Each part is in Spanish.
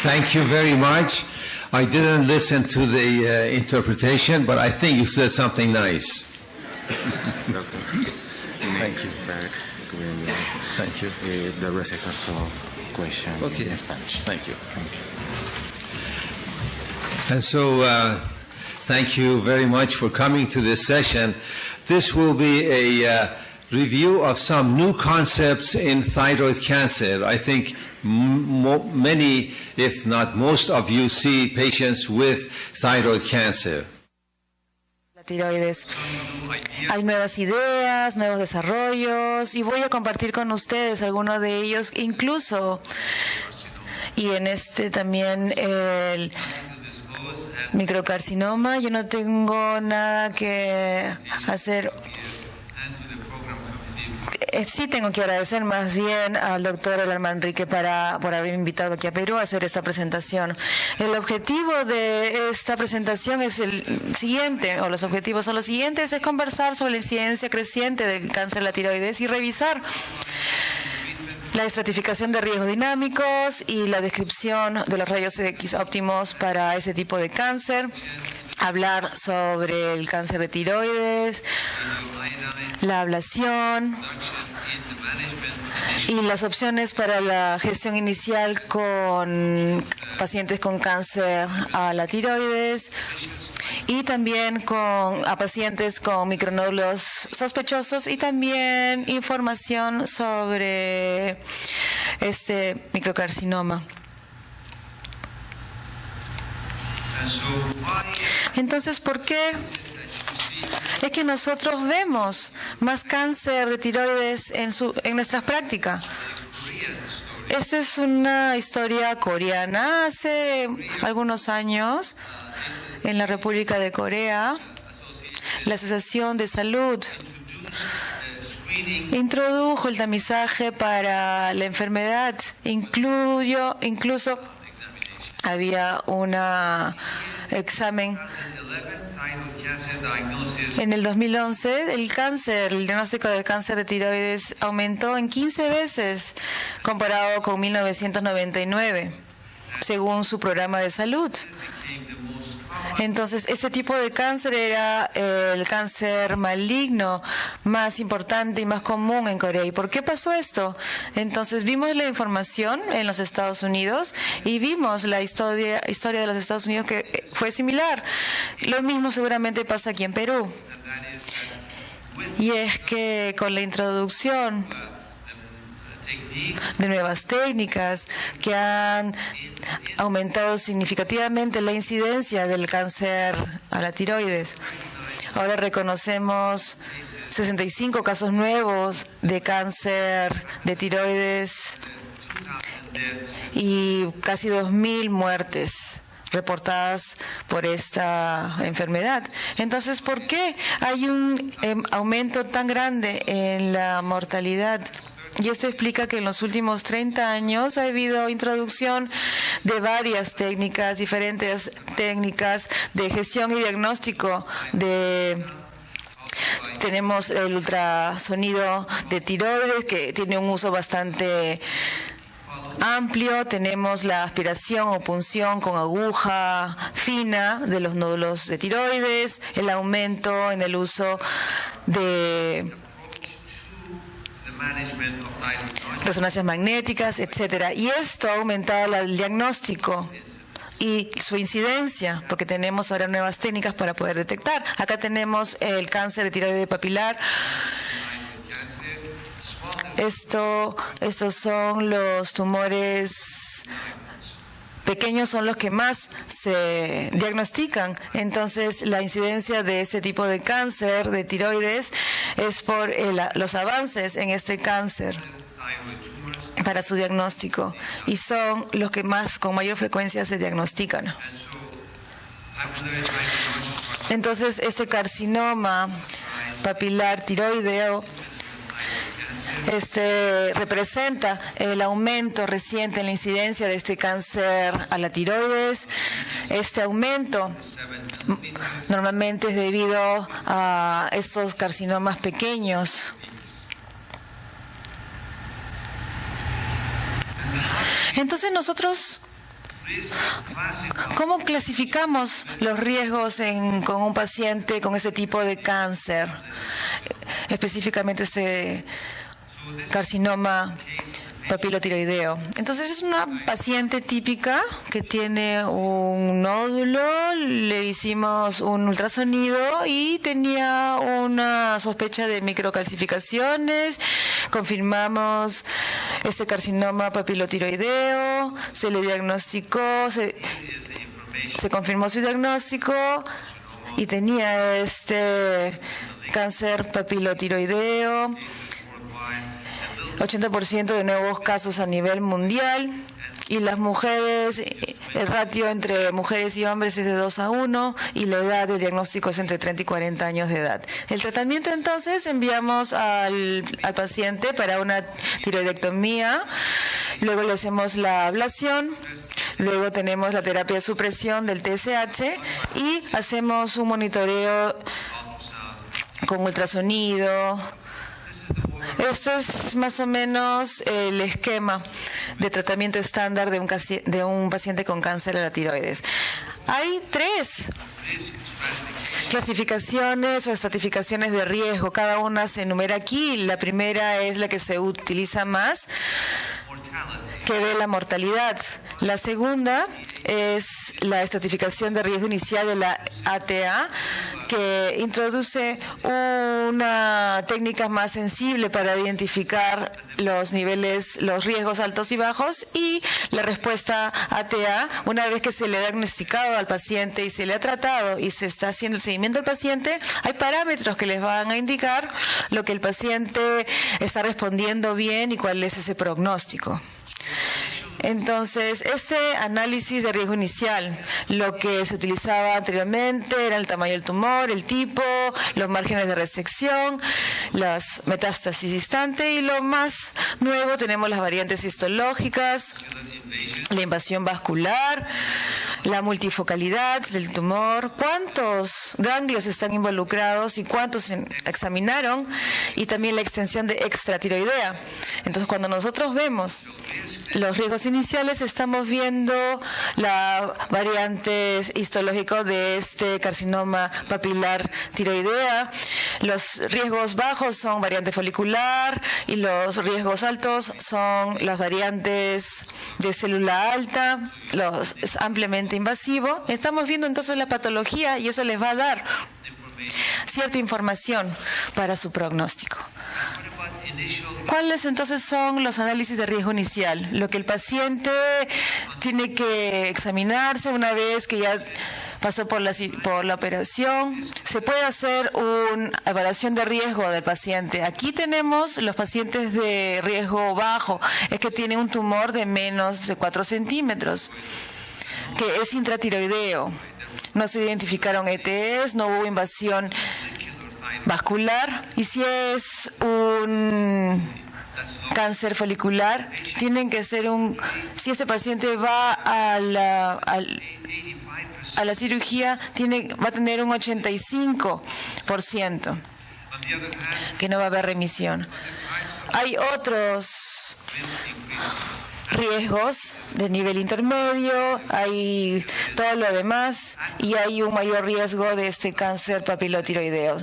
Thank you very much. I didn't listen to the interpretation, but I think you said something nice. Doctor, next back when Thank you. The reciters of question in Spanish. Thank you. Thank you. And so, thank you very much for coming to this session. This will be a review of some new concepts in thyroid cancer. I think many, if not most of you, see patients with thyroid cancer. La tiroides. Hay nuevas ideas, nuevos desarrollos y voy a compartir con ustedes algunos de ellos, incluso, y en este también el microcarcinoma. Yo no tengo nada que hacer. Sí tengo que agradecer más bien al doctor Elar Manrique por haberme invitado aquí a Perú a hacer esta presentación. El objetivo de esta presentación es el siguiente, o los objetivos son los siguientes, es conversar sobre la incidencia creciente del cáncer de la tiroides y revisar la estratificación de riesgos dinámicos y la descripción de los rayos X óptimos para ese tipo de cáncer. Hablar sobre el cáncer de tiroides, la ablación y las opciones para la gestión inicial con pacientes con cáncer a la tiroides y también a pacientes con micronódulos sospechosos y también información sobre este microcarcinoma. Entonces, ¿por qué es que nosotros vemos más cáncer de tiroides en nuestras prácticas? Esta es una historia coreana. Hace algunos años, en la República de Corea, la Asociación de Salud introdujo el tamizaje para la enfermedad. Incluso había un examen. En el 2011, el diagnóstico de cáncer de tiroides aumentó en 15 veces comparado con 1999, según su programa de salud. Entonces, este tipo de cáncer era el cáncer maligno más importante y más común en Corea. ¿Y por qué pasó esto? Entonces, vimos la información en los Estados Unidos y vimos la historia de los Estados Unidos que fue similar. Lo mismo seguramente pasa aquí en Perú. Y es que con la introducción de nuevas técnicas que han aumentado significativamente la incidencia del cáncer a la tiroides. Ahora reconocemos 65 casos nuevos de cáncer de tiroides y casi 2.000 muertes reportadas por esta enfermedad. Entonces, ¿por qué hay un aumento tan grande en la mortalidad? Y esto explica que en los últimos 30 años ha habido introducción de varias técnicas, diferentes técnicas de gestión y diagnóstico. Tenemos el ultrasonido de tiroides, que tiene un uso bastante amplio. Tenemos la aspiración o punción con aguja fina de los nódulos de tiroides, el aumento en el uso de resonancias magnéticas, etcétera. Y esto ha aumentado el diagnóstico y su incidencia, porque tenemos ahora nuevas técnicas para poder detectar. Acá tenemos el cáncer de tiroides papilar. Estos son los tumores pequeños, son los que más se diagnostican. Entonces, la incidencia de este tipo de cáncer de tiroides es por los avances en este cáncer para su diagnóstico, y son los que más con mayor frecuencia se diagnostican. Entonces, este carcinoma papilar tiroideo representa el aumento reciente en la incidencia de este cáncer a la tiroides. Este aumento normalmente es debido a estos carcinomas pequeños. Entonces nosotros ¿Cómo clasificamos los riesgos con un paciente con ese tipo de cáncer? Específicamente este carcinoma papilotiroideo. Entonces es una paciente típica que tiene un nódulo, le hicimos un ultrasonido y tenía una sospecha de microcalcificaciones, confirmamos este carcinoma papilotiroideo, se le diagnosticó, se confirmó su diagnóstico y tenía este cáncer papilotiroideo. 80% de nuevos casos a nivel mundial, y las mujeres, el ratio entre mujeres y hombres es de 2:1 y la edad de diagnóstico es entre 30 y 40 años de edad. El tratamiento entonces enviamos al paciente para una tiroidectomía, luego le hacemos la ablación, luego tenemos la terapia de supresión del TSH y hacemos un monitoreo con ultrasonido. Esto es más o menos el esquema de tratamiento estándar de un paciente con cáncer de la tiroides. Hay 3 clasificaciones o estratificaciones de riesgo. Cada una se enumera aquí. La primera es la que se utiliza más, que ve la mortalidad. La segunda es la estratificación de riesgo inicial de la ATA, que introduce una técnica más sensible para identificar los niveles, los riesgos altos y bajos, y la respuesta ATA, una vez que se le ha diagnosticado al paciente y se le ha tratado y se está haciendo el seguimiento al paciente, hay parámetros que les van a indicar lo que el paciente está respondiendo bien y cuál es ese pronóstico. Entonces, este análisis de riesgo inicial, lo que se utilizaba anteriormente era el tamaño del tumor, el tipo, los márgenes de resección, las metástasis distante, y lo más nuevo tenemos las variantes histológicas, la invasión vascular, la multifocalidad del tumor, cuántos ganglios están involucrados y cuántos se examinaron, y también la extensión de extratiroidea. Entonces, cuando nosotros vemos los riesgos iniciales, estamos viendo la variante histológica de este carcinoma papilar tiroidea. Los riesgos bajos son variante folicular y los riesgos altos son las variantes de célula alta, es ampliamente invasivo. Estamos viendo entonces la patología y eso les va a dar cierta información para su pronóstico. ¿Cuáles entonces son los análisis de riesgo inicial? Lo que el paciente tiene que examinarse una vez que ya pasó por la operación. Se puede hacer una evaluación de riesgo del paciente. Aquí tenemos los pacientes de riesgo bajo, es que tienen un tumor de menos de 4 centímetros, que es intratiroideo. No se identificaron ETs, no hubo invasión vascular, y si es un cáncer folicular, tienen que ser si este paciente va a la cirugía, va a tener un 85% que no va a haber remisión. Hay otros riesgos de nivel intermedio, hay todo lo demás, y hay un mayor riesgo de este cáncer papilotiroideo.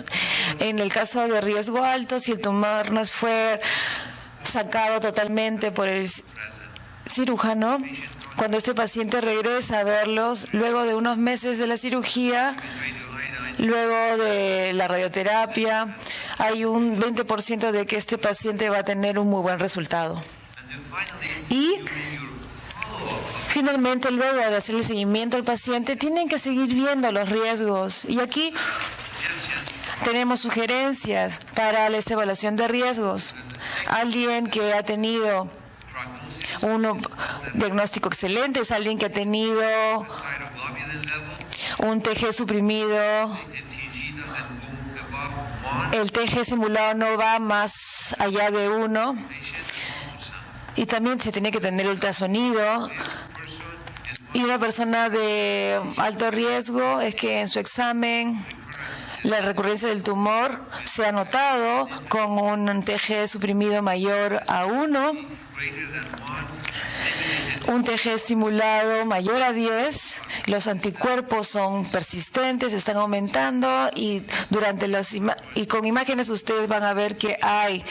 En el caso de riesgo alto, si el tumor no fue sacado totalmente por el cirujano, cuando este paciente regresa a verlos, luego de unos meses de la cirugía, luego de la radioterapia, hay un 20% de que este paciente va a tener un muy buen resultado. Y finalmente, luego de hacer el seguimiento al paciente, tienen que seguir viendo los riesgos. Y aquí tenemos sugerencias para esta evaluación de riesgos. Alguien que ha tenido un diagnóstico excelente es alguien que ha tenido un TG suprimido. El TG simulado no va más allá de 1. Y también se tiene que tener ultrasonido. Y una persona de alto riesgo es que en su examen la recurrencia del tumor se ha notado con un TG suprimido mayor a 1. un TG estimulado mayor a 10, los anticuerpos son persistentes, están aumentando y con imágenes ustedes van a ver que hay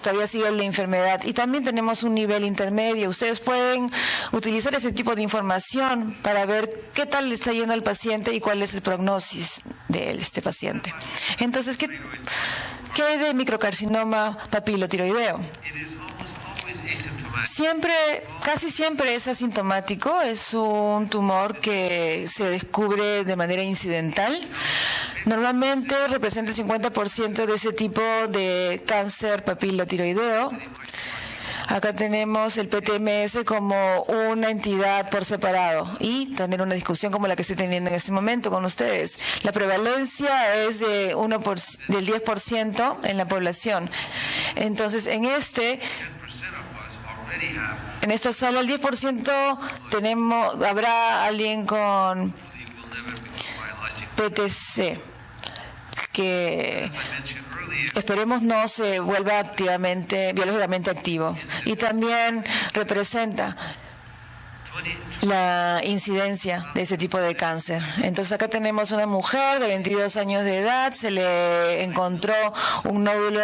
todavía sigue la enfermedad. Y también tenemos un nivel intermedio. Ustedes pueden utilizar ese tipo de información para ver qué tal le está yendo al paciente y cuál es el prognosis de este paciente. Entonces, ¿qué hay de microcarcinoma papilotiroideo? Casi siempre es asintomático, es un tumor que se descubre de manera incidental. Normalmente representa el 50% de ese tipo de cáncer papilotiroideo. Acá tenemos el PTMS como una entidad por separado y tener una discusión como la que estoy teniendo en este momento con ustedes. La prevalencia es del 10% en la población. Entonces, en esta sala, el 10% habrá alguien con PTC, que esperemos no se vuelva biológicamente activo. Y también representa la incidencia de ese tipo de cáncer. Entonces acá tenemos una mujer de 22 años de edad, se le encontró un nódulo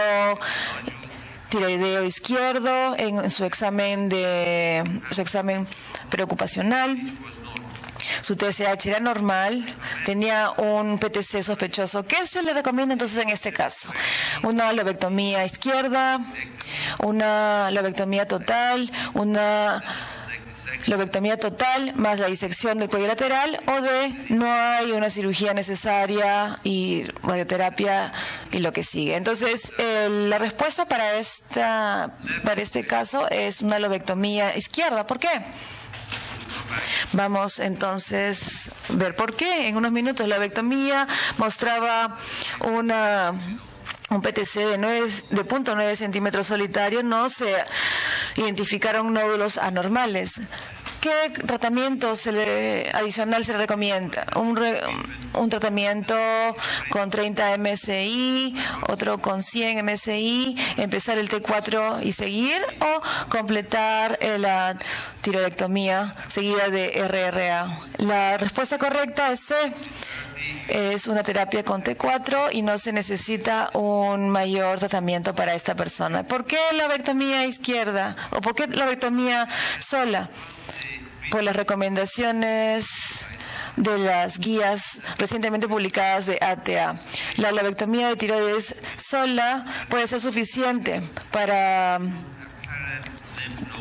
tiroideo izquierdo en su examen preocupacional. Su TSH era normal, tenía un PTC sospechoso. ¿Qué se le recomienda entonces en este caso? Una lobectomía izquierda, una lobectomía total, más la disección del cuello lateral, o no hay una cirugía necesaria y radioterapia y lo que sigue. Entonces, la respuesta para este caso es una lobectomía izquierda. ¿Por qué? Vamos entonces a ver por qué. En unos minutos la lobectomía mostraba un PTC de 0.9 centímetros solitario, no se identificaron nódulos anormales. ¿Qué tratamiento adicional se le recomienda? Un tratamiento con 30 MSI, otro con 100 MSI, empezar el T4 y seguir, o completar la tiroidectomía seguida de RRA. La respuesta correcta es C. Es una terapia con T4 y no se necesita un mayor tratamiento para esta persona. ¿Por qué la lobectomía izquierda? ¿O por qué la lobectomía sola? Por las recomendaciones de las guías recientemente publicadas de ATA. La lobectomía de tiroides sola puede ser suficiente para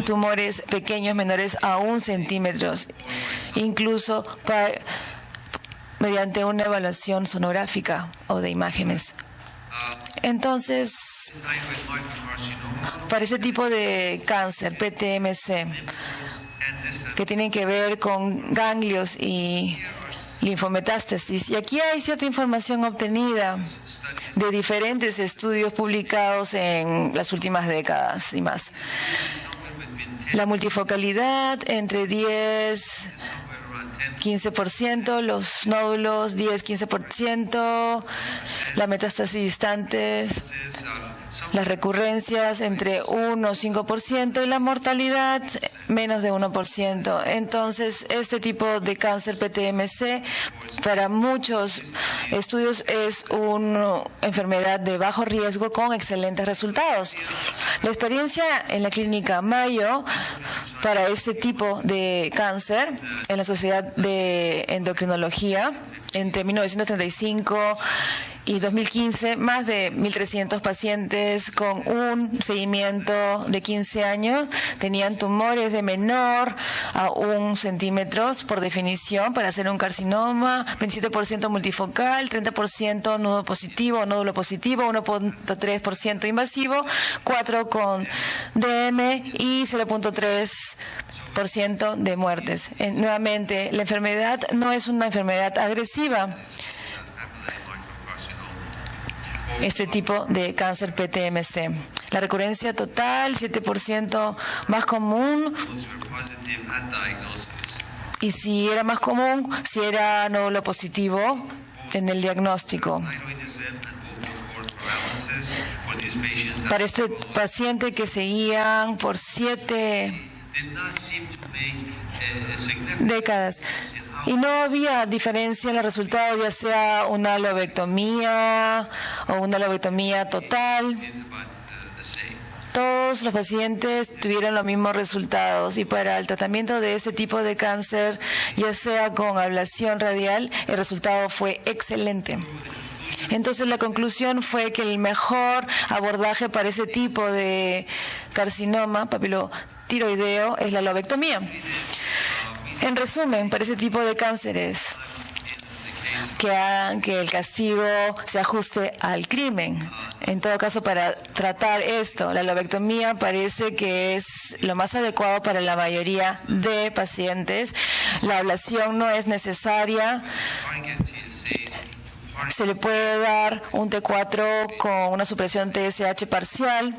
tumores pequeños menores a 1 centímetro, incluso mediante una evaluación sonográfica o de imágenes. Entonces, para ese tipo de cáncer, PTMC, que tienen que ver con ganglios y linfometástasis. Y aquí hay cierta información obtenida de diferentes estudios publicados en las últimas décadas y más. La multifocalidad entre 10-15%, los nódulos 10-15%, la metástasis distante, las recurrencias entre 1-5% y la mortalidad menos de 1%. Entonces, este tipo de cáncer PTMC para muchos estudios es una enfermedad de bajo riesgo con excelentes resultados. La experiencia en la clínica Mayo para este tipo de cáncer en la Sociedad de Endocrinología entre 1935 y 2015, más de 1.300 pacientes con un seguimiento de 15 años tenían tumores de menor a 1 centímetro por definición para hacer un carcinoma, 27% multifocal, 30% nódulo positivo, 1.3% invasivo, 4 con DM y 0.3% de muertes. Nuevamente, la enfermedad no es una enfermedad agresiva. Este tipo de cáncer PTMC. La recurrencia total, 7% más común. Y si era más común, si era nódulo positivo en el diagnóstico. Para este paciente que seguían por 7 décadas. Y no había diferencia en los resultados, ya sea una lobectomía o una lobectomía total. Todos los pacientes tuvieron los mismos resultados y para el tratamiento de ese tipo de cáncer, ya sea con ablación radial, el resultado fue excelente. Entonces la conclusión fue que el mejor abordaje para ese tipo de carcinoma papilotiroideo es la lobectomía. En resumen, para ese tipo de cánceres, que hagan que el castigo se ajuste al crimen. En todo caso, para tratar esto, la lobectomía parece que es lo más adecuado para la mayoría de pacientes. La ablación no es necesaria. Se le puede dar un T4 con una supresión TSH parcial.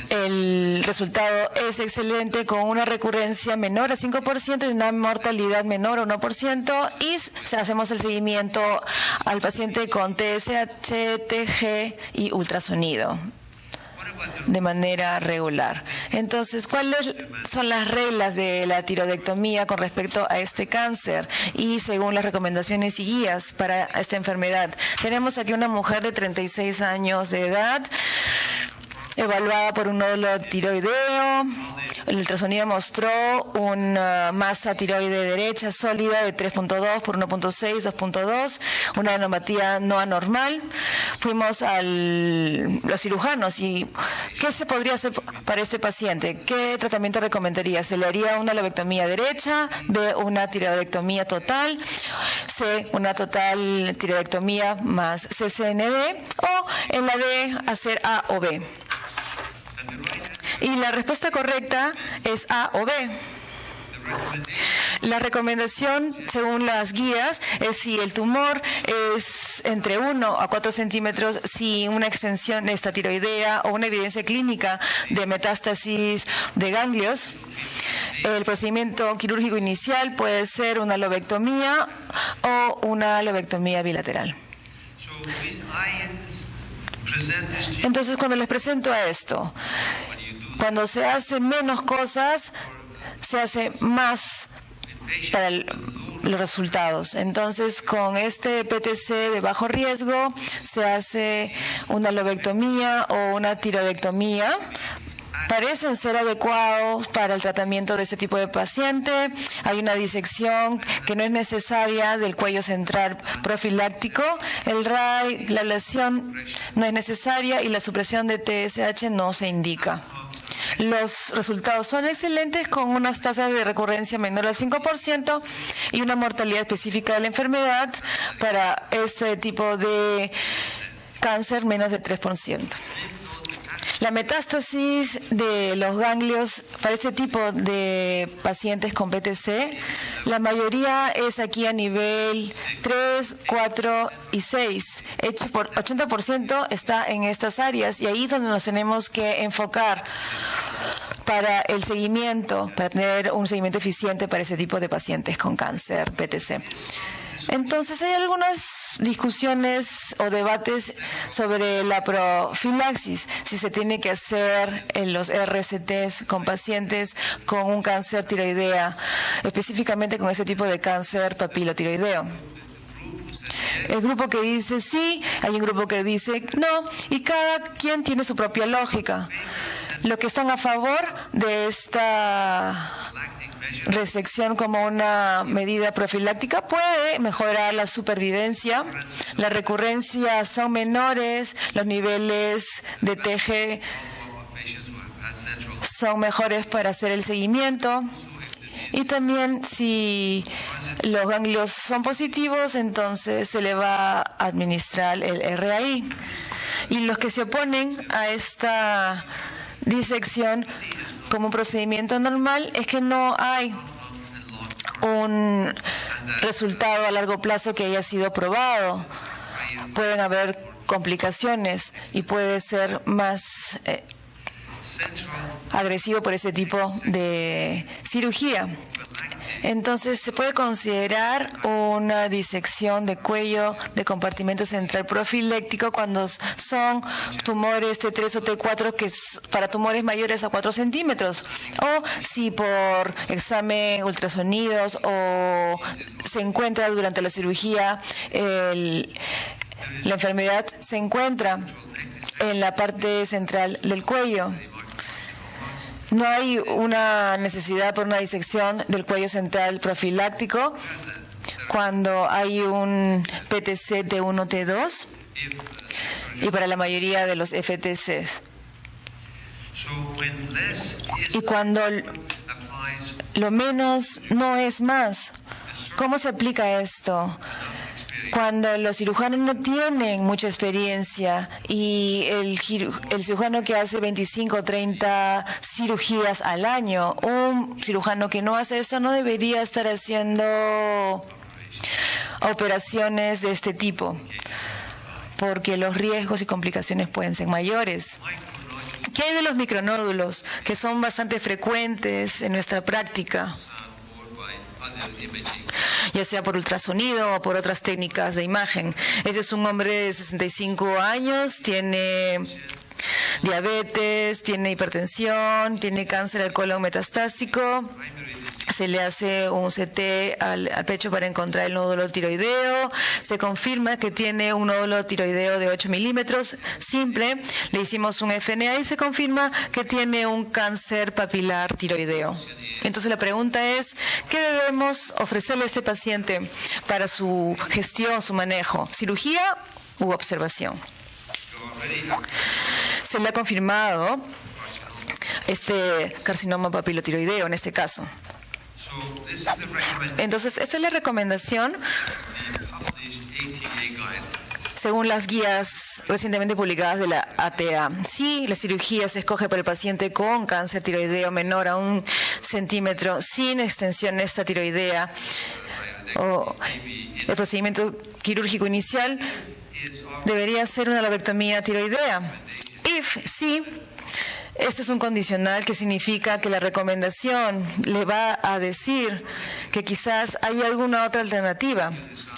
El resultado es excelente con una recurrencia menor a 5% y una mortalidad menor a 1%, y hacemos el seguimiento al paciente con TSH, TG y ultrasonido de manera regular. Entonces, ¿cuáles son las reglas de la tiroidectomía con respecto a este cáncer y según las recomendaciones y guías para esta enfermedad? Tenemos aquí una mujer de 36 años de edad, evaluada por un nódulo tiroideo. El ultrasonido mostró una masa tiroide derecha sólida de 3.2 por 1.6, 2.2, una adenopatía no anormal. Fuimos a los cirujanos y ¿qué se podría hacer para este paciente? ¿Qué tratamiento recomendaría? ¿Se le haría una lobectomía derecha? ¿B, una tiroidectomía total? ¿C, una total tiroidectomía más CCND? ¿O en la D hacer A o B? Y la respuesta correcta es A o B. La recomendación, según las guías, es si el tumor es entre 1 a 4 centímetros, si una extensión estatiroidea o una evidencia clínica de metástasis de ganglios. El procedimiento quirúrgico inicial puede ser una lobectomía o una lobectomía bilateral. Entonces, cuando les presento a esto, cuando se hace menos cosas, se hace más para los resultados. Entonces, con este PTC de bajo riesgo, se hace una lobectomía o una tiroidectomía. Parecen ser adecuados para el tratamiento de este tipo de paciente. Hay una disección que no es necesaria del cuello central profiláctico. El RAI, la ablación no es necesaria y la supresión de TSH no se indica. Los resultados son excelentes con unas tasas de recurrencia menor al 5% y una mortalidad específica de la enfermedad para este tipo de cáncer menos de 3%. La metástasis de los ganglios para este tipo de pacientes con PTC, la mayoría es aquí a nivel 3, 4 y 6. 80% está en estas áreas y ahí es donde nos tenemos que enfocar para el seguimiento, para tener un seguimiento eficiente para ese tipo de pacientes con cáncer PTC. Entonces, hay algunas discusiones o debates sobre la profilaxis, si se tiene que hacer en los RCTs con pacientes con un cáncer tiroidea, específicamente con ese tipo de cáncer papilotiroideo. El grupo que dice sí, hay un grupo que dice no, y cada quien tiene su propia lógica. Los que están a favor de esta resección como una medida profiláctica puede mejorar la supervivencia, las recurrencias son menores, los niveles de TG son mejores para hacer el seguimiento y también si los ganglios son positivos, entonces se le va a administrar el RAI. Y los que se oponen a esta disección como un procedimiento normal es que no hay un resultado a largo plazo que haya sido probado. Pueden haber complicaciones y puede ser más agresivo por ese tipo de cirugía. Entonces, se puede considerar una disección de cuello de compartimento central profiláctico cuando son tumores T3 o T4, que es para tumores mayores a 4 centímetros. O si por examen ultrasonidos o se encuentra durante la cirugía, la enfermedad se encuentra en la parte central del cuello. No hay una necesidad por una disección del cuello central profiláctico cuando hay un PTC T1, T2 y para la mayoría de los FTCs. Y cuando lo menos no es más. ¿Cómo se aplica esto? Cuando los cirujanos no tienen mucha experiencia y el cirujano que hace 25 o 30 cirugías al año, un cirujano que no hace esto no debería estar haciendo operaciones de este tipo, porque los riesgos y complicaciones pueden ser mayores. ¿Qué hay de los micronódulos, que son bastante frecuentes en nuestra práctica, ya sea por ultrasonido o por otras técnicas de imagen? Este es un hombre de 65 años, tiene diabetes, tiene hipertensión, tiene cáncer al colon metastásico. Se le hace un CT al pecho para encontrar el nódulo tiroideo. Se confirma que tiene un nódulo tiroideo de 8 milímetros simple. Le hicimos un FNA y se confirma que tiene un cáncer papilar tiroideo. Entonces la pregunta es, ¿qué debemos ofrecerle a este paciente para su gestión, su manejo? ¿Cirugía u observación? Se le ha confirmado este carcinoma papilotiroideo en este caso. Entonces, esta es la recomendación según las guías recientemente publicadas de la ATA. Si la cirugía se escoge para el paciente con cáncer tiroideo menor a 1 centímetro, sin extensión extratiroidea, o el procedimiento quirúrgico inicial debería ser una lobectomía tiroidea. Sí, esto es un condicional que significa que la recomendación le va a decir que quizás hay alguna otra alternativa.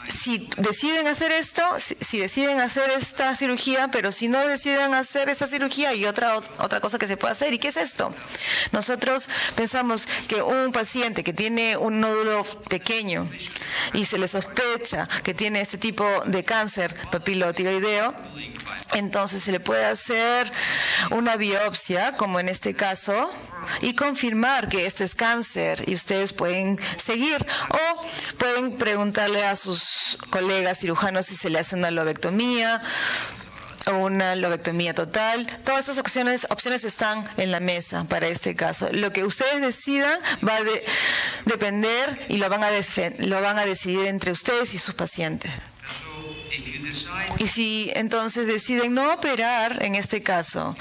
Si deciden hacer esto, si deciden hacer esta cirugía, pero si no deciden hacer esta cirugía, hay otra cosa que se puede hacer. ¿Y qué es esto? Nosotros pensamos que un paciente que tiene un nódulo pequeño y se le sospecha que tiene este tipo de cáncer papilotiroideo, entonces se le puede hacer una biopsia, como en este caso, y confirmar que esto es cáncer, y ustedes pueden seguir o pueden preguntarle a sus colegas cirujanos si se le hace una lobectomía o una lobectomía total. Todas estas opciones están en la mesa para este caso. Lo que ustedes decidan va a depender y lo van a decidir entre ustedes y sus pacientes. Y si entonces deciden no operar en este caso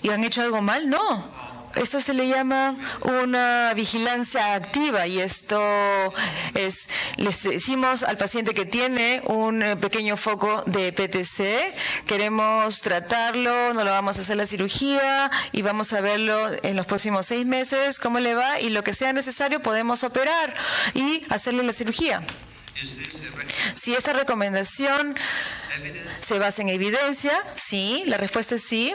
y han hecho algo mal, no. Esto se le llama una vigilancia activa y esto es, les decimos al paciente que tiene un pequeño foco de PTC, queremos tratarlo, no lo vamos a hacer la cirugía y vamos a verlo en los próximos 6 meses, cómo le va, y lo que sea necesario podemos operar y hacerle la cirugía. Si esta recomendación se basa en evidencia, sí, la respuesta es sí.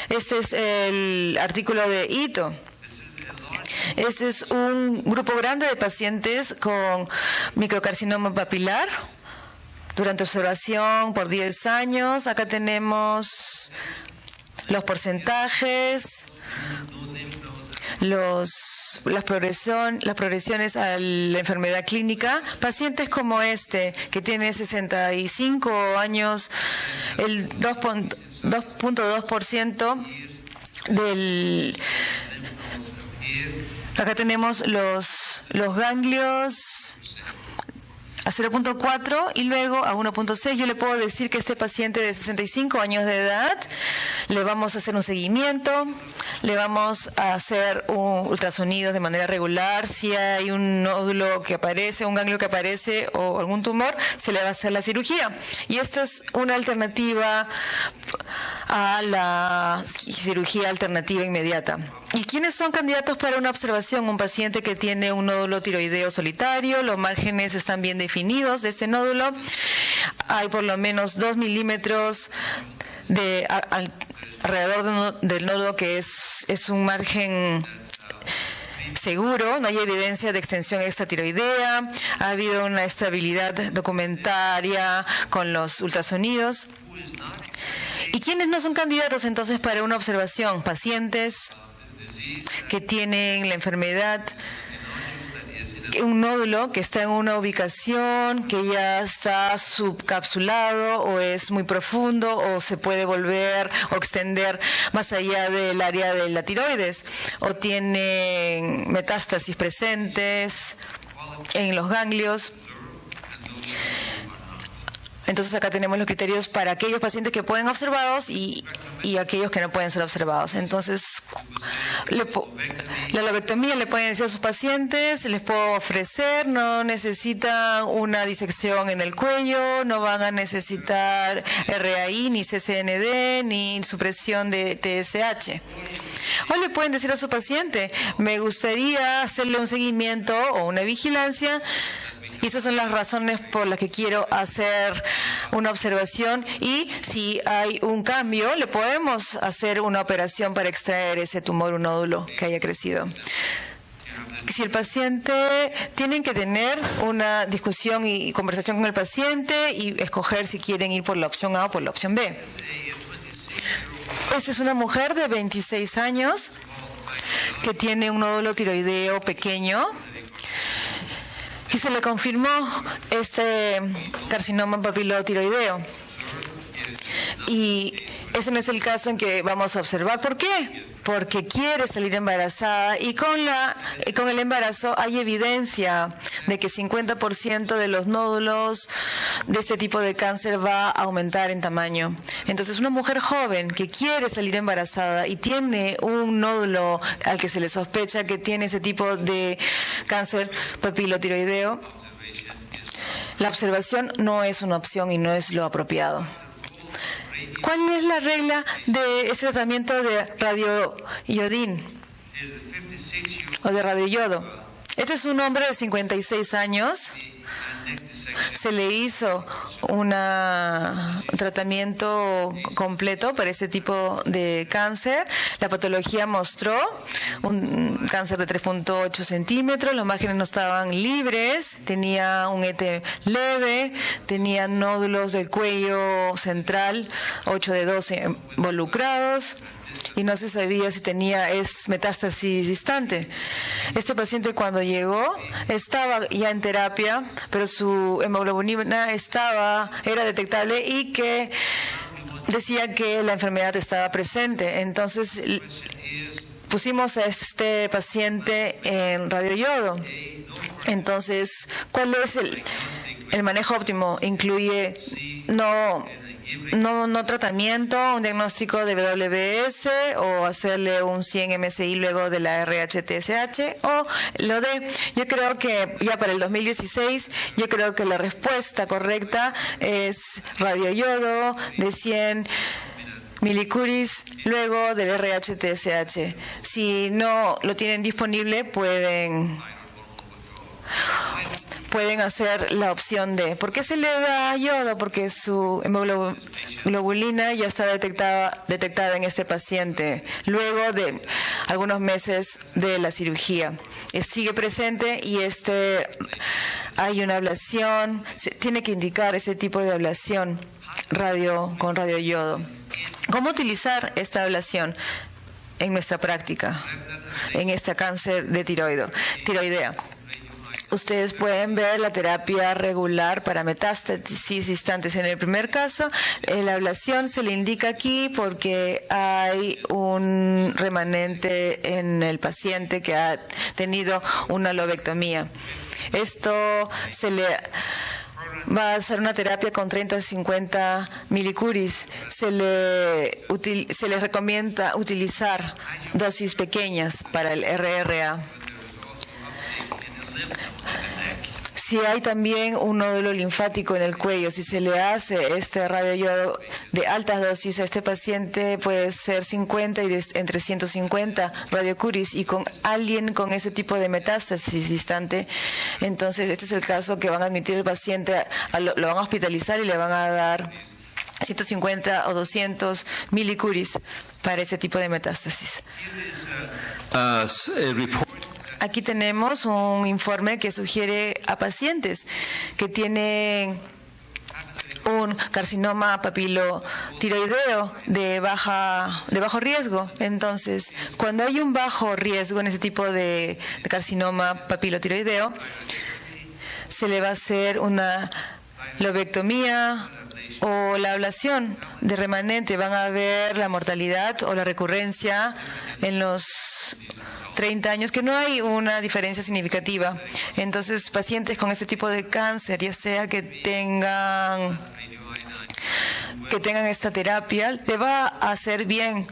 Este es el artículo de Ito. Este es un grupo grande de pacientes con microcarcinoma papilar durante observación por 10 años. Acá tenemos los porcentajes, las progresiones a la enfermedad clínica. Pacientes como este, que tiene 65 años, el 2.2% del... Acá tenemos los ganglios a 0.4 y luego a 1.6. Yo le puedo decir que este paciente de 65 años de edad le vamos a hacer un seguimiento, le vamos a hacer un ultrasonido de manera regular. Si hay un nódulo que aparece, un ganglio que aparece o algún tumor, se le va a hacer la cirugía. Y esto es una alternativa a la cirugía alternativa inmediata. ¿Y quiénes son candidatos para una observación? Un paciente que tiene un nódulo tiroideo solitario, los márgenes están bien definidos de este nódulo, hay por lo menos 2 milímetros alrededor del nódulo, que es un margen seguro, no hay evidencia de extensión extratiroidea, ha habido una estabilidad documentaria con los ultrasonidos. ¿Y quiénes no son candidatos entonces para una observación? Pacientes que tienen la enfermedad, un nódulo que está en una ubicación que ya está subcapsulado o es muy profundo o se puede volver o extender más allá del área de la tiroides, o tienen metástasis presentes en los ganglios. Entonces acá tenemos los criterios para aquellos pacientes que pueden ser observados y aquellos que no pueden ser observados. Entonces, la lobectomía le pueden decir a sus pacientes, les puedo ofrecer, no necesitan una disección en el cuello, no van a necesitar RAI, ni CCND, ni supresión de TSH. O le pueden decir a su paciente, me gustaría hacerle un seguimiento o una vigilancia, y esas son las razones por las que quiero hacer una observación, y si hay un cambio, le podemos hacer una operación para extraer ese tumor o nódulo que haya crecido. Si el paciente, tienen que tener una discusión y conversación con el paciente y escoger si quieren ir por la opción A o por la opción B. Esta es una mujer de 26 años que tiene un nódulo tiroideo pequeño y se le confirmó este carcinoma papilotiroideo. Y ese no es el caso en que vamos a observar. ¿Por qué? Porque quiere salir embarazada, y con el embarazo hay evidencia de que 50% de los nódulos de este tipo de cáncer va a aumentar en tamaño. Entonces, una mujer joven que quiere salir embarazada y tiene un nódulo al que se le sospecha que tiene ese tipo de cáncer papilotiroideo, la observación no es una opción y no es lo apropiado. ¿Cuál es la regla de ese tratamiento de radioiodín o de radioyodo? Este es un hombre de 56 años. Se le hizo un tratamiento completo para ese tipo de cáncer. La patología mostró un cáncer de 3.8 centímetros, los márgenes no estaban libres, tenía un ET leve, tenía nódulos del cuello central, 8 de 12 involucrados, y no se sabía si tenía metástasis distante. Este paciente, cuando llegó, estaba ya en terapia, pero su hemoglobina era detectable y que decía que la enfermedad estaba presente. Entonces pusimos a este paciente en radioyodo. Entonces, ¿cuál es el manejo óptimo? Incluye no tratamiento, un diagnóstico de WBS o hacerle un 100 MSI luego de la RH-TSH o lo de... Yo creo que ya para el 2016, yo creo que la respuesta correcta es radioyodo de 100 milicuris luego del RH-TSH. Si no lo tienen disponible, pueden hacer la opción D. ¿Por qué se le da yodo? Porque su hemoglobina ya está detectada en este paciente luego de algunos meses de la cirugía. Sigue presente y hay una ablación. Se tiene que indicar ese tipo de ablación con radioyodo. ¿Cómo utilizar esta ablación en nuestra práctica en este cáncer de tiroidea? Ustedes pueden ver la terapia regular para metástasis distantes. En el primer caso, la ablación se le indica aquí porque hay un remanente en el paciente que ha tenido una lobectomía. Esto se le va a hacer una terapia con 30 a 50 milicuris. Se le recomienda utilizar dosis pequeñas para el RRA. Si hay también un nódulo linfático en el cuello, si se le hace este radioyodo de altas dosis a este paciente, puede ser 50 y entre 150 radiocuris, y con alguien con ese tipo de metástasis distante, entonces este es el caso que van a admitir el paciente, lo van a hospitalizar y le van a dar 150 o 200 milicuris para ese tipo de metástasis. Aquí tenemos un informe que sugiere a pacientes que tienen un carcinoma papilotiroideo de bajo riesgo. Entonces, cuando hay un bajo riesgo en ese tipo de carcinoma papilotiroideo, se le va a hacer una lobectomía o la ablación de remanente. Van a ver la mortalidad o la recurrencia en los 30 años, que no hay una diferencia significativa. Entonces, pacientes con este tipo de cáncer, ya sea que tengan esta terapia, le va a hacer bien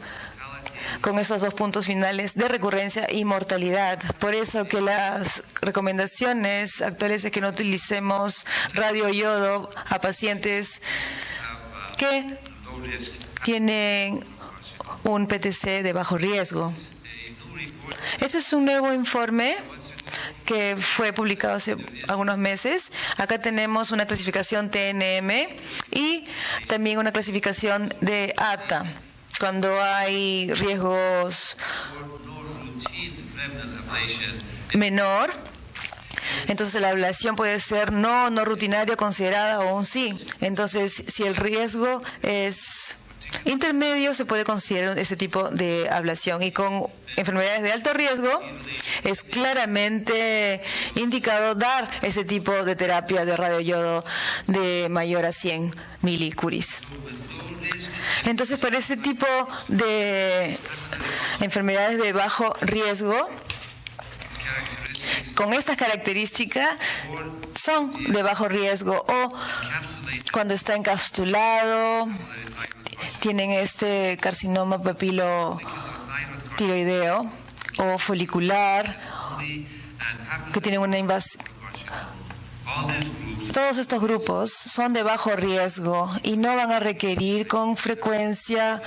con esos dos puntos finales de recurrencia y mortalidad. Por eso que las recomendaciones actuales es que no utilicemos radioyodo a pacientes que tienen un PTC de bajo riesgo. Este es un nuevo informe que fue publicado hace algunos meses. Acá tenemos una clasificación TNM y también una clasificación de ATA. Cuando hay riesgos menor, entonces la ablación puede ser no rutinaria considerada o un sí. Entonces, si el riesgo es intermedio, se puede considerar ese tipo de ablación, y con enfermedades de alto riesgo es claramente indicado dar ese tipo de terapia de radioyodo de mayor a 100 milicuris. Entonces, para ese tipo de enfermedades de bajo riesgo, con estas características, son de bajo riesgo, o cuando está encapsulado, tienen este carcinoma papilotiroideo o folicular, que tienen una invasión. Todos estos grupos son de bajo riesgo y no van a requerir con frecuencia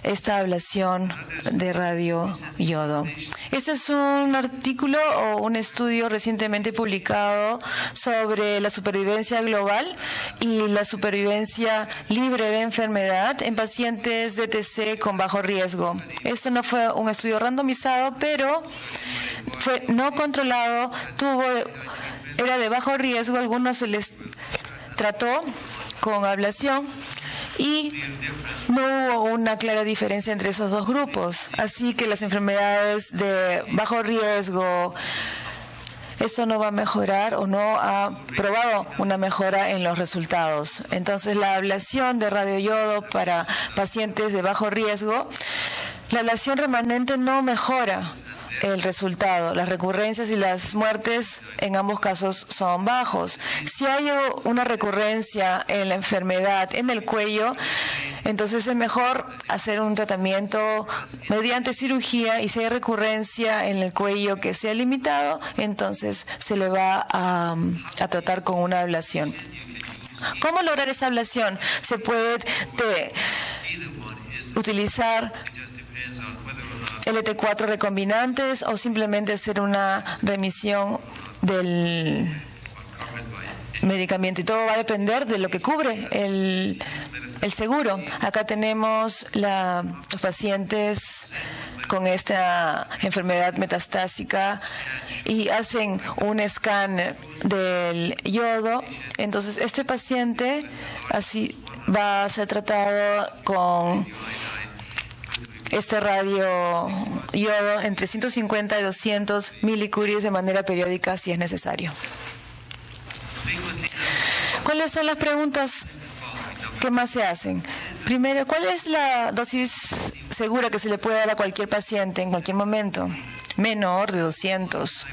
esta ablación de radioyodo. Este es un artículo o un estudio recientemente publicado sobre la supervivencia global y la supervivencia libre de enfermedad en pacientes de TC con bajo riesgo. Esto no fue un estudio randomizado, pero fue no controlado, era de bajo riesgo. Algunos se les trató con ablación y no hubo una clara diferencia entre esos dos grupos. Así que las enfermedades de bajo riesgo, esto no va a mejorar o no ha probado una mejora en los resultados. Entonces, la ablación de radioyodo para pacientes de bajo riesgo, la ablación remanente no mejora el resultado. Las recurrencias y las muertes en ambos casos son bajos. Si hay una recurrencia en la enfermedad en el cuello, entonces es mejor hacer un tratamiento mediante cirugía, y si hay recurrencia en el cuello que sea limitado, entonces se le va a tratar con una ablación. ¿Cómo lograr esa ablación? Se puede utilizar LT4 recombinantes o simplemente hacer una remisión del medicamento, y todo va a depender de lo que cubre el seguro. Acá tenemos los pacientes con esta enfermedad metastásica y hacen un escáner del yodo. Entonces, este paciente así va a ser tratado con este radioyodo entre 150 y 200 milicuries de manera periódica si es necesario. ¿Cuáles son las preguntas que más se hacen? Primero, ¿cuál es la dosis segura que se le puede dar a cualquier paciente en cualquier momento? Menor de 200.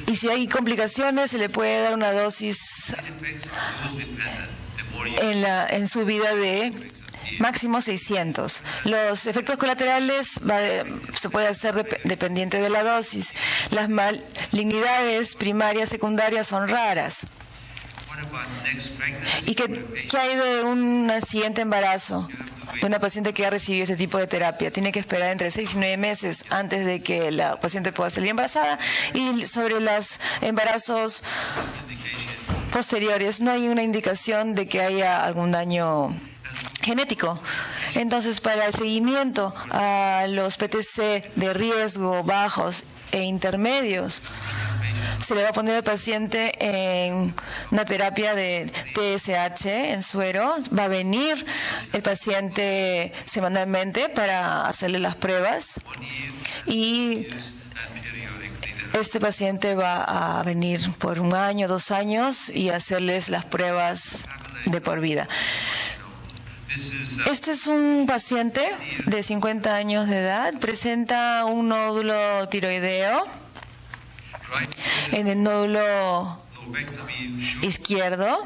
Y si hay complicaciones, se le puede dar una dosis en su vida de máximo 600. Los efectos colaterales se puede hacer dependiente de la dosis. Las malignidades primarias, secundarias son raras. ¿Y qué hay de un siguiente embarazo? De una paciente que ha recibido ese tipo de terapia. Tiene que esperar entre 6 y 9 meses antes de que la paciente pueda salir embarazada. Y sobre los embarazos posteriores no hay una indicación de que haya algún daño genético. Entonces, para el seguimiento a los PTC de riesgo bajos e intermedios, se le va a poner al paciente en una terapia de TSH en suero. Va a venir el paciente semanalmente para hacerle las pruebas y este paciente va a venir por 1 año, 2 años y hacerles las pruebas de por vida. Este es un paciente de 50 años de edad, presenta un nódulo tiroideo en el nódulo izquierdo.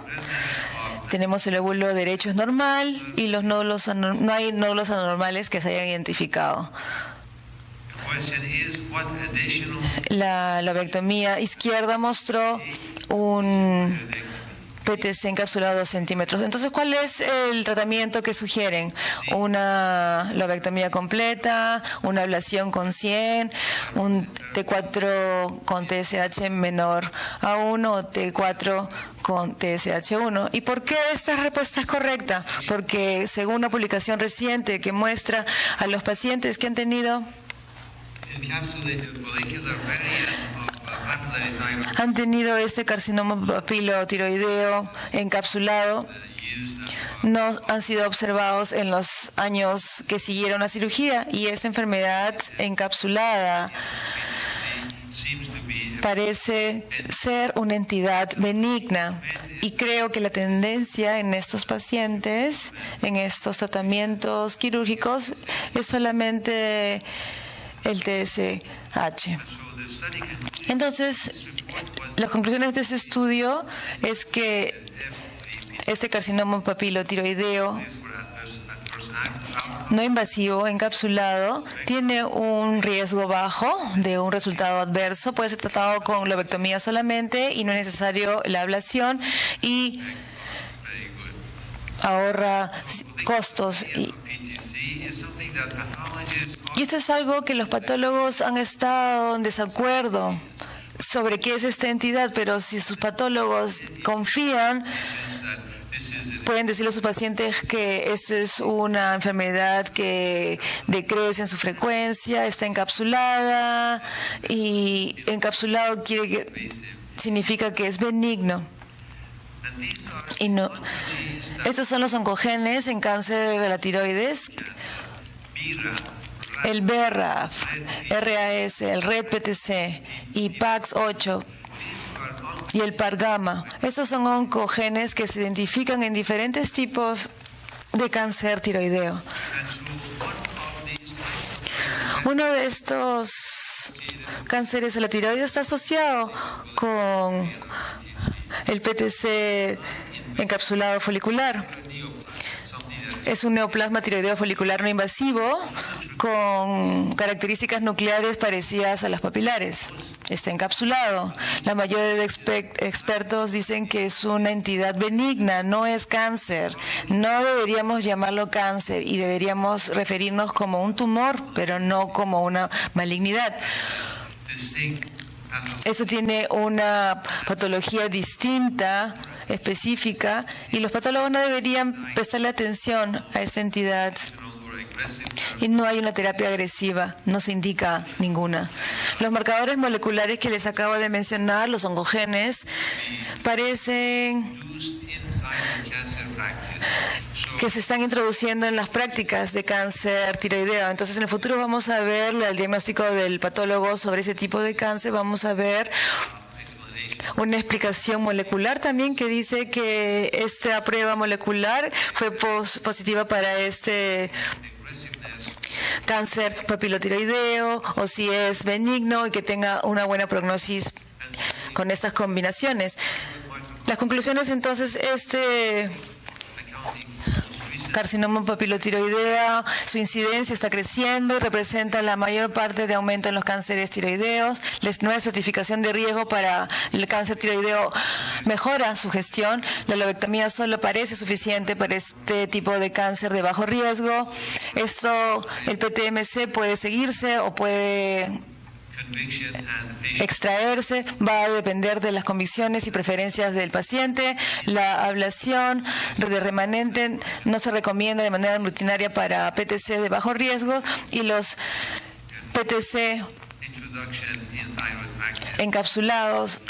Tenemos el óvulo derecho es normal y los nódulos no hay nódulos anormales que se hayan identificado. La lobectomía izquierda mostró un PTC encapsulado 2 centímetros. Entonces, ¿cuál es el tratamiento que sugieren? Una lobectomía completa, una ablación con 100, un T4 con TSH menor a 1 o T4 con TSH1. ¿Y por qué esta respuesta es correcta? Porque según una publicación reciente que muestra a los pacientes que han tenido este carcinoma papilotiroideo encapsulado, no han sido observados en los años que siguieron la cirugía, y esta enfermedad encapsulada parece ser una entidad benigna. Y creo que la tendencia en estos pacientes, en estos tratamientos quirúrgicos, es solamente el TSH. Entonces, las conclusiones de ese estudio es que este carcinoma papilotiroideo no invasivo encapsulado tiene un riesgo bajo de un resultado adverso. Puede ser tratado con lobectomía solamente y no es necesario la ablación y ahorra costos. Y esto es algo que los patólogos han estado en desacuerdo sobre qué es esta entidad, pero si sus patólogos confían, pueden decirle a sus pacientes que esta es una enfermedad que decrece en su frecuencia, está encapsulada, y encapsulado significa que es benigno. Y no. Estos son los oncogenes en cáncer de la tiroides. El BRAF, RAS, el RED-PTC y PAX8 y el PAR-gamma. Estos son oncogenes que se identifican en diferentes tipos de cáncer tiroideo. Uno de estos cánceres de la tiroides está asociado con el PTC encapsulado folicular. Es un neoplasma tiroideo folicular no invasivo con características nucleares parecidas a las papilares. Está encapsulado. La mayoría de expertos dicen que es una entidad benigna, no es cáncer. No deberíamos llamarlo cáncer y deberíamos referirnos como un tumor, pero no como una malignidad. Eso tiene una patología distinta, específica, y los patólogos no deberían prestarle atención a esta entidad. Y no hay una terapia agresiva, no se indica ninguna. Los marcadores moleculares que les acabo de mencionar, los oncogenes, parecen que se están introduciendo en las prácticas de cáncer tiroideo. Entonces, en el futuro vamos a ver el diagnóstico del patólogo sobre ese tipo de cáncer. Vamos a ver una explicación molecular también que dice que esta prueba molecular fue positiva para este cáncer papilotiroideo, o si es benigno y que tenga una buena prognosis con estas combinaciones. Las conclusiones, entonces, este carcinoma papilotiroideo, su incidencia está creciendo y representa la mayor parte de aumento en los cánceres tiroideos. La nueva estratificación de riesgo para el cáncer tiroideo mejora su gestión. La lobectomía solo parece suficiente para este tipo de cáncer de bajo riesgo. El PTMC puede seguirse o puede extraerse, va a depender de las convicciones y preferencias del paciente. La ablación de remanente no se recomienda de manera rutinaria para PTC de bajo riesgo, y los PTC encapsulados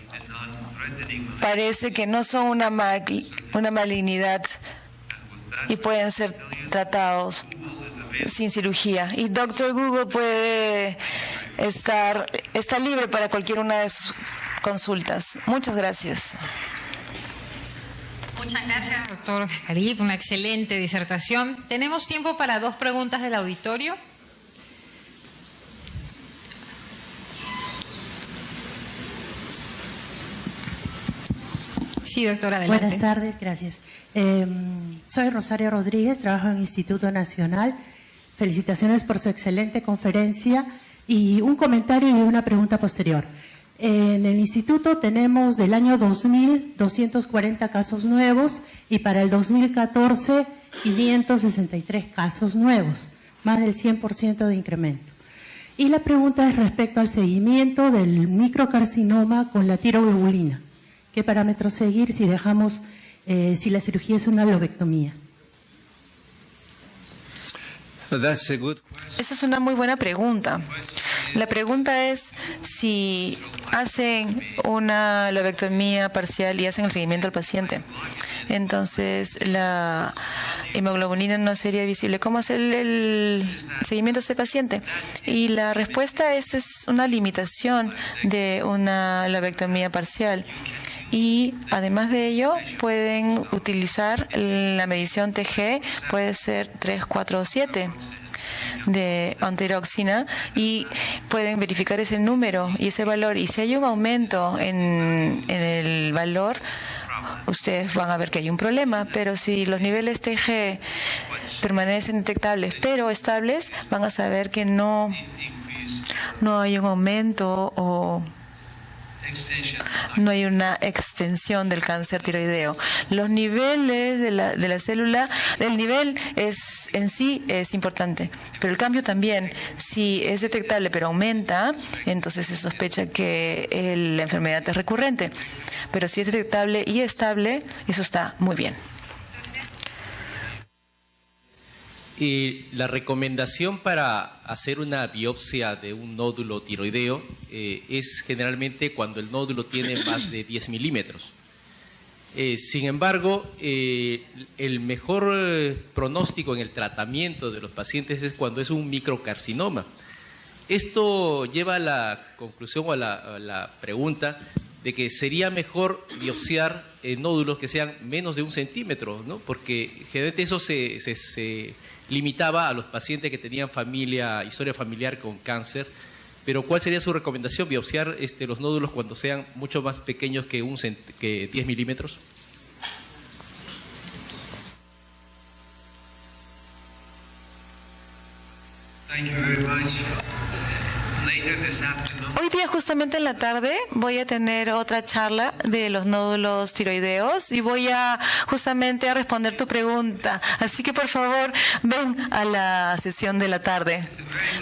parece que no son una malignidad y pueden ser tratados sin cirugía. Y Dr. Google está libre para cualquier una de sus consultas. Muchas gracias. Muchas gracias, doctor Garib. Una excelente disertación. Tenemos tiempo para 2 preguntas del auditorio. Sí, doctora, adelante. Buenas tardes, gracias. Soy Rosario Rodríguez, trabajo en el Instituto Nacional. Felicitaciones por su excelente conferencia y un comentario y una pregunta posterior. En el instituto tenemos del año 2000 240 casos nuevos y para el 2014 563 casos nuevos, más del 100% de incremento. Y la pregunta es respecto al seguimiento del microcarcinoma con la tiroglobulina. ¿Qué parámetros seguir si dejamos, si la cirugía es una lobectomía? Esa es una muy buena pregunta. La pregunta es si hacen una lobectomía parcial y hacen el seguimiento al paciente. Entonces, la hemoglobina no sería visible. ¿Cómo hacer el seguimiento a ese paciente? Y la respuesta es una limitación de una lobectomía parcial. Y además de ello, pueden utilizar la medición TG, puede ser 3, 4 o 7 de antiroxina, y pueden verificar ese número y ese valor. Y si hay un aumento en el valor, ustedes van a ver que hay un problema. Pero si los niveles TG permanecen detectables pero estables, van a saber que no hay un aumento o no hay una extensión del cáncer tiroideo. Los niveles de la célula, el nivel en sí es importante, pero el cambio también. Si es detectable pero aumenta, entonces se sospecha que la enfermedad es recurrente. Pero si es detectable y estable, eso está muy bien. Y la recomendación para hacer una biopsia de un nódulo tiroideo es generalmente cuando el nódulo tiene más de 10 milímetros. Sin embargo, el mejor pronóstico en el tratamiento de los pacientes es cuando es un microcarcinoma. Esto lleva a la conclusión o a la pregunta de que sería mejor biopsiar nódulos que sean menos de 1 centímetro, ¿no? Porque generalmente eso se limitaba a los pacientes que tenían historia familiar con cáncer. Pero ¿cuál sería su recomendación? ¿Biopsiar los nódulos cuando sean mucho más pequeños que 10 milímetros? Thank you very much. Later this afternoon. Hoy día, justamente en la tarde, voy a tener otra charla de los nódulos tiroideos y voy justamente a responder tu pregunta. Así que, por favor, ven a la sesión de la tarde.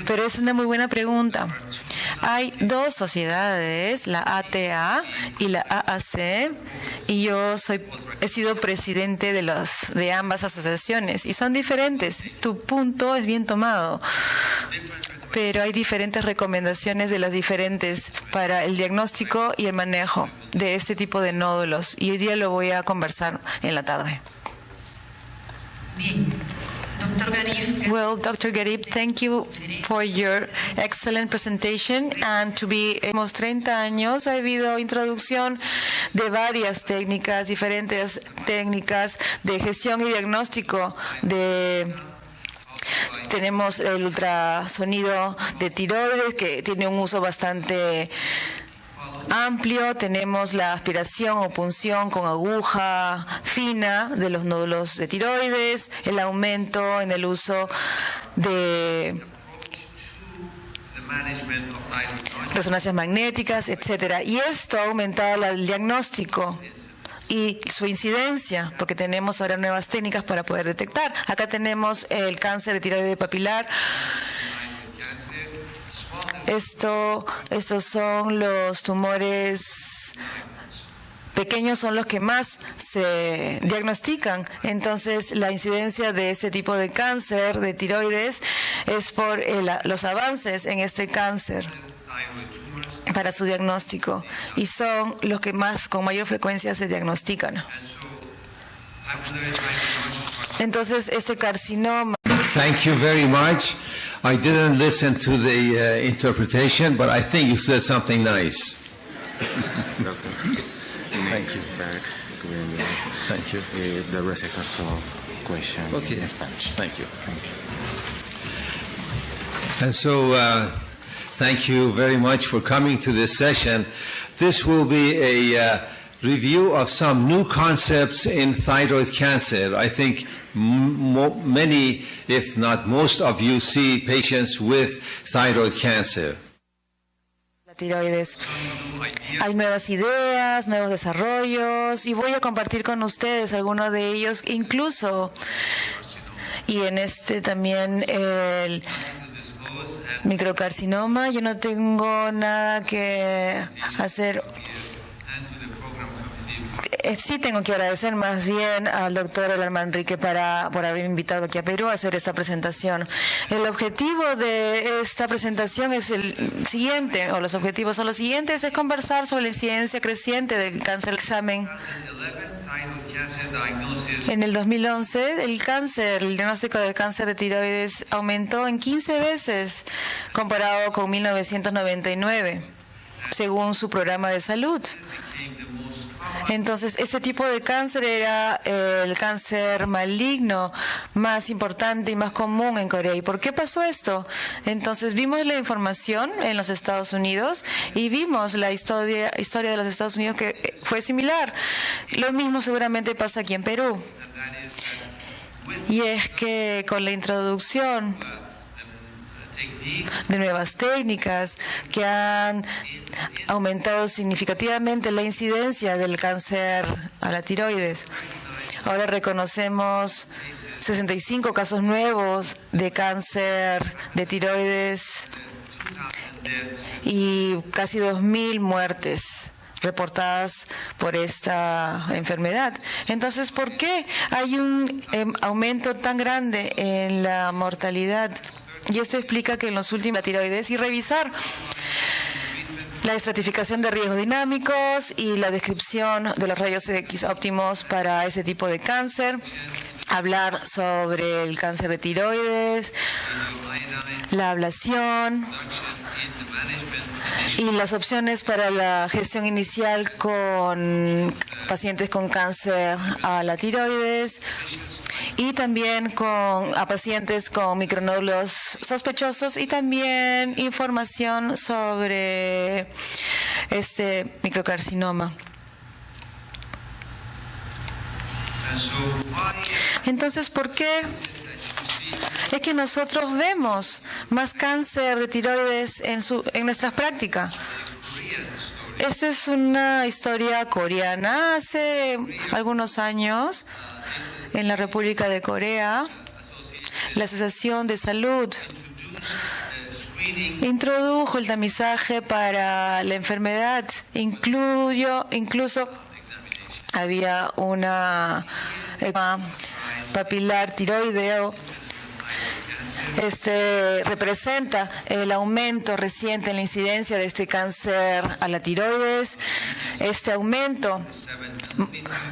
Pero es una muy buena pregunta. Hay 2 sociedades, la ATA y la AAC, y yo he sido presidente de ambas asociaciones, y son diferentes. Tu punto es bien tomado, pero hay diferentes recomendaciones de las diferentes para el diagnóstico y el manejo de este tipo de nódulos, y hoy día lo voy a conversar en la tarde. Bien. Dr. Garib. Well, Dr. Garib, thank you for your excellent presentation. And hemos 30 años, ha habido introducción de varias técnicas, diferentes técnicas de gestión y diagnóstico Tenemos el ultrasonido de tiroides, que tiene un uso bastante amplio. Tenemos la aspiración o punción con aguja fina de los nódulos de tiroides, el aumento en el uso de resonancias magnéticas, etcétera. Y esto ha aumentado el diagnóstico y su incidencia, porque tenemos ahora nuevas técnicas para poder detectar. Acá tenemos el cáncer de tiroide papilar. Estos son los tumores pequeños, son los que más se diagnostican. Entonces, la incidencia de este tipo de cáncer de tiroides es por los avances en este cáncer para su diagnóstico, y son los que más con mayor frecuencia se diagnostican. Entonces, este carcinoma. Thank you very much. I didn't listen to the interpretation, but I think you said something nice. Doctor, next back when Thank you. The receipt also question Okay. in Spanish. Thank you. Thank you. And so, thank you very much for coming to this session. This will be a review of some new concepts in thyroid cancer. I think many, if not most of you, see patients with thyroid cancer. La tiroides. Hay nuevas ideas, nuevos desarrollos, y voy a compartir con ustedes algunos de ellos, incluso, y en este también el microcarcinoma. Yo no tengo nada que hacer. Sí tengo que agradecer más bien al doctor Elan Manrique por haberme invitado aquí a Perú a hacer esta presentación. El objetivo de esta presentación es el siguiente, o los objetivos son los siguientes: es conversar sobre la incidencia creciente del cáncer. Examen. En el 2011, el diagnóstico de cáncer de tiroides aumentó en 15 veces comparado con 1999, según su programa de salud. Entonces, este tipo de cáncer era el cáncer maligno más importante y más común en Corea. ¿Y por qué pasó esto? Entonces, vimos la información en los Estados Unidos y vimos la historia de los Estados Unidos, que fue similar. Lo mismo seguramente pasa aquí en Perú. Y es que con la introducción de nuevas técnicas que han aumentado significativamente la incidencia del cáncer a la tiroides. Ahora reconocemos 65 casos nuevos de cáncer de tiroides y casi 2.000 muertes reportadas por esta enfermedad. Entonces, ¿por qué hay un aumento tan grande en la mortalidad? Y esto explica que en los últimos tiroides, y revisar la estratificación de riesgos dinámicos y la descripción de los rayos X óptimos para ese tipo de cáncer, hablar sobre el cáncer de tiroides, la ablación y las opciones para la gestión inicial con pacientes con cáncer a la tiroides, y también a pacientes con micronódulos sospechosos, y también información sobre este microcarcinoma. Entonces, ¿por qué es que nosotros vemos más cáncer de tiroides en nuestras prácticas? Esta es una historia coreana. Hace algunos años, en la República de Corea, la Asociación de Salud introdujo el tamizaje para la enfermedad. Incluso había una papilar tiroideo. Representa el aumento reciente en la incidencia de este cáncer a la tiroides. Este aumento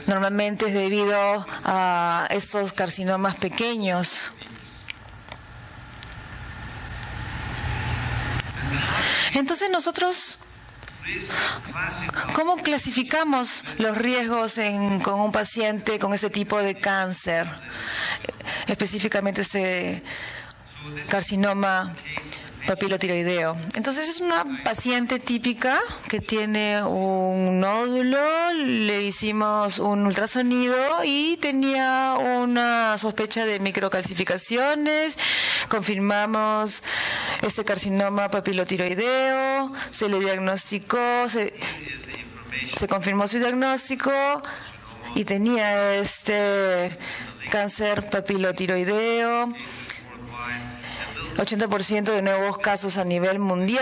normalmente es debido a estos carcinomas pequeños. Entonces, nosotros, ¿cómo clasificamos los riesgos con un paciente con ese tipo de cáncer? Específicamente este carcinoma papilotiroideo. Entonces es una paciente típica que tiene un nódulo, le hicimos un ultrasonido y tenía una sospecha de microcalcificaciones, confirmamos este carcinoma papilotiroideo, se le diagnosticó, se confirmó su diagnóstico y tenía este cáncer papilotiroideo. 80% de nuevos casos a nivel mundial.